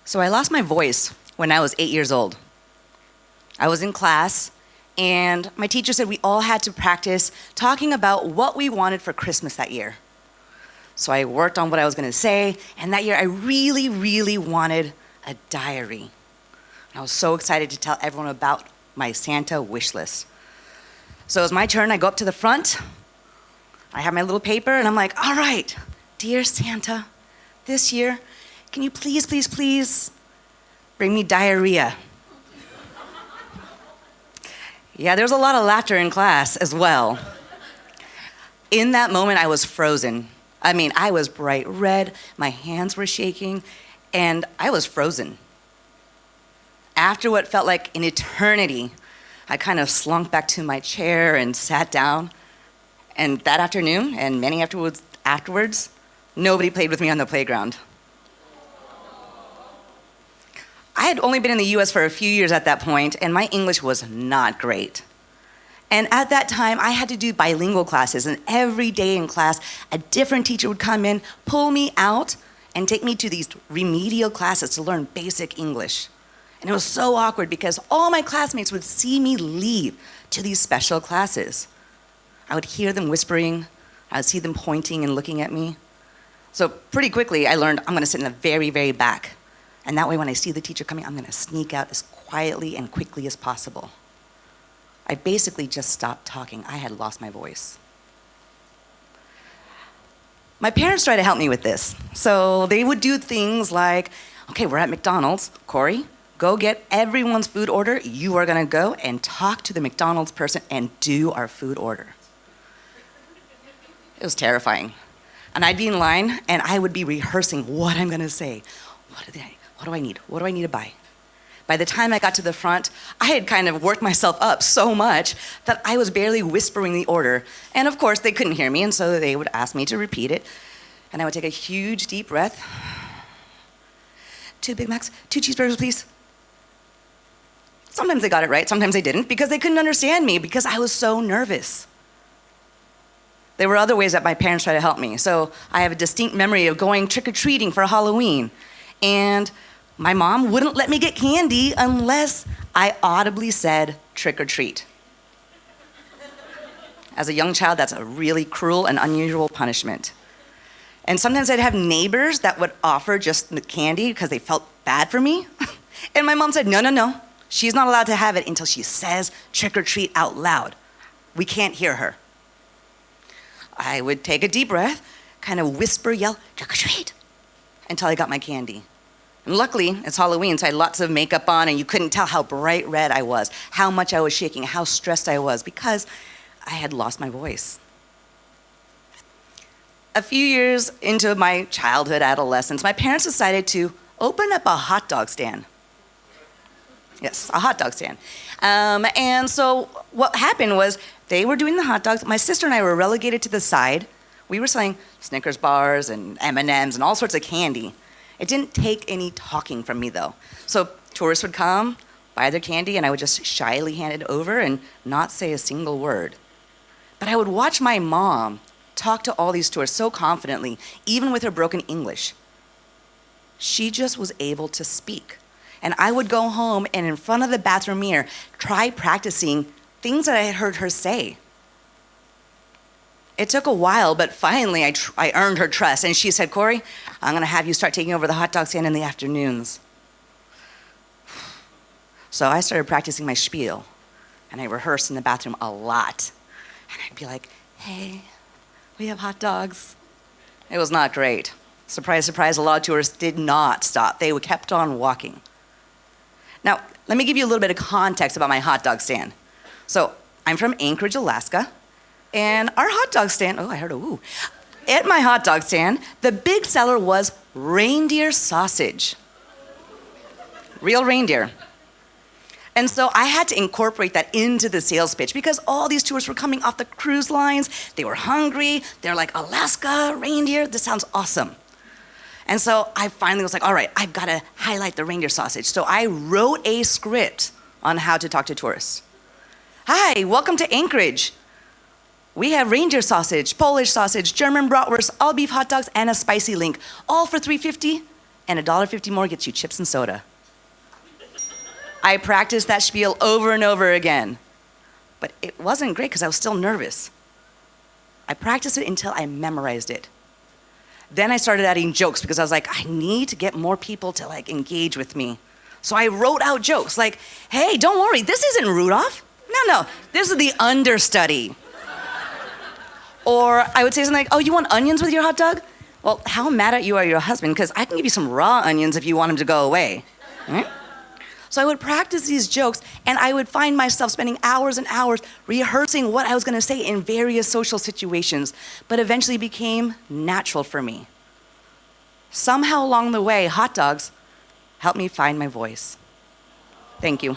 So I lost my voice when I was 8 years old. I was in class, and my teacher said we all had to practice talking about what we wanted for Christmas that year. So I worked on what I was going to say, and that year I really, really wanted a diary. I was so excited to tell everyone about my Santa wish list. So it was my turn. I go up to the front. I have my little paper, and I'm like, all right, dear Santa, this year, can you please, please, please bring me diarrhea? Yeah, there was a lot of laughter in class as well. In that moment, I was frozen. I was bright red, my hands were shaking, and I was frozen. After what felt like an eternity, I kind of slunk back to my chair and sat down. And that afternoon, and many afterwards, nobody played with me on the playground. I had only been in the US for a few years at that point, and my English was not great. And at that time, I had to do bilingual classes, and every day in class, a different teacher would come in, pull me out, and take me to these remedial classes to learn basic English. And it was so awkward because all my classmates would see me leave to these special classes. I would hear them whispering, I would see them pointing and looking at me. So pretty quickly, I learned I'm gonna sit in the very, very back. And that way, when I see the teacher coming, I'm gonna sneak out as quietly and quickly as possible. I basically just stopped talking. I had lost my voice. My parents tried to help me with this. So they would do things like, okay, we're at McDonald's. Corey, go get everyone's food order. You are gonna go and talk to the McDonald's person and do our food order. It was terrifying. And I'd be in line and I would be rehearsing what I'm gonna say. What do I need? What do I need to buy? By the time I got to the front, I had kind of worked myself up so much that I was barely whispering the order. And of course, they couldn't hear me, and so they would ask me to repeat it. And I would take a huge, deep breath. 2 Big Macs, 2 cheeseburgers, please. Sometimes they got it right, sometimes they didn't, because they couldn't understand me because I was so nervous. There were other ways that my parents tried to help me. So I have a distinct memory of going trick-or-treating for Halloween. And my mom wouldn't let me get candy unless I audibly said trick or treat. As a young child, that's a really cruel and unusual punishment. And sometimes I'd have neighbors that would offer just the candy because they felt bad for me. And my mom said, no, she's not allowed to have it until she says trick or treat out loud. We can't hear her. I would take a deep breath, kind of whisper, yell, trick or treat, until I got my candy. And luckily, it's Halloween, so I had lots of makeup on, and you couldn't tell how bright red I was, how much I was shaking, how stressed I was, because I had lost my voice. A few years into my childhood, adolescence, my parents decided to open up a hot dog stand. Yes, a hot dog stand. And so what happened was they were doing the hot dogs. My sister and I were relegated to the side. We were selling Snickers bars and M&Ms and all sorts of candy. It didn't take any talking from me, though. So tourists would come, buy their candy, and I would just shyly hand it over and not say a single word. But I would watch my mom talk to all these tourists so confidently, even with her broken English. She just was able to speak. And I would go home and in front of the bathroom mirror, try practicing things that I had heard her say. It took a while, but finally I earned her trust. And she said, Corey, I'm gonna have you start taking over the hot dog stand in the afternoons. So I started practicing my spiel, and I rehearsed in the bathroom a lot. And I'd be like, hey, we have hot dogs. It was not great. Surprise, surprise, a lot of tourists did not stop. They kept on walking. Now, let me give you a little bit of context about my hot dog stand. So I'm from Anchorage, Alaska. And our hot dog stand, oh, I heard a woo. At my hot dog stand, the big seller was reindeer sausage. Real reindeer. And so I had to incorporate that into the sales pitch because all these tourists were coming off the cruise lines. They were hungry. They're like, Alaska, reindeer, this sounds awesome. And so I finally was like, all right, I've got to highlight the reindeer sausage. So I wrote a script on how to talk to tourists. Hi, welcome to Anchorage. We have reindeer sausage, Polish sausage, German bratwurst, all beef hot dogs, and a spicy link, all for $3.50. and $1.50 more gets you chips and soda. I practiced that spiel over and over again, but it wasn't great because I was still nervous. I practiced it until I memorized it. Then I started adding jokes because I was like, I need to get more people to like engage with me. So I wrote out jokes like, hey, don't worry, this isn't Rudolph. No, this is the understudy. Or I would say something like, oh, you want onions with your hot dog? Well, how mad at you are your husband? Because I can give you some raw onions if you want him to go away. Right? So I would practice these jokes, and I would find myself spending hours and hours rehearsing what I was gonna say in various social situations, but eventually became natural for me. Somehow along the way, hot dogs helped me find my voice. Thank you.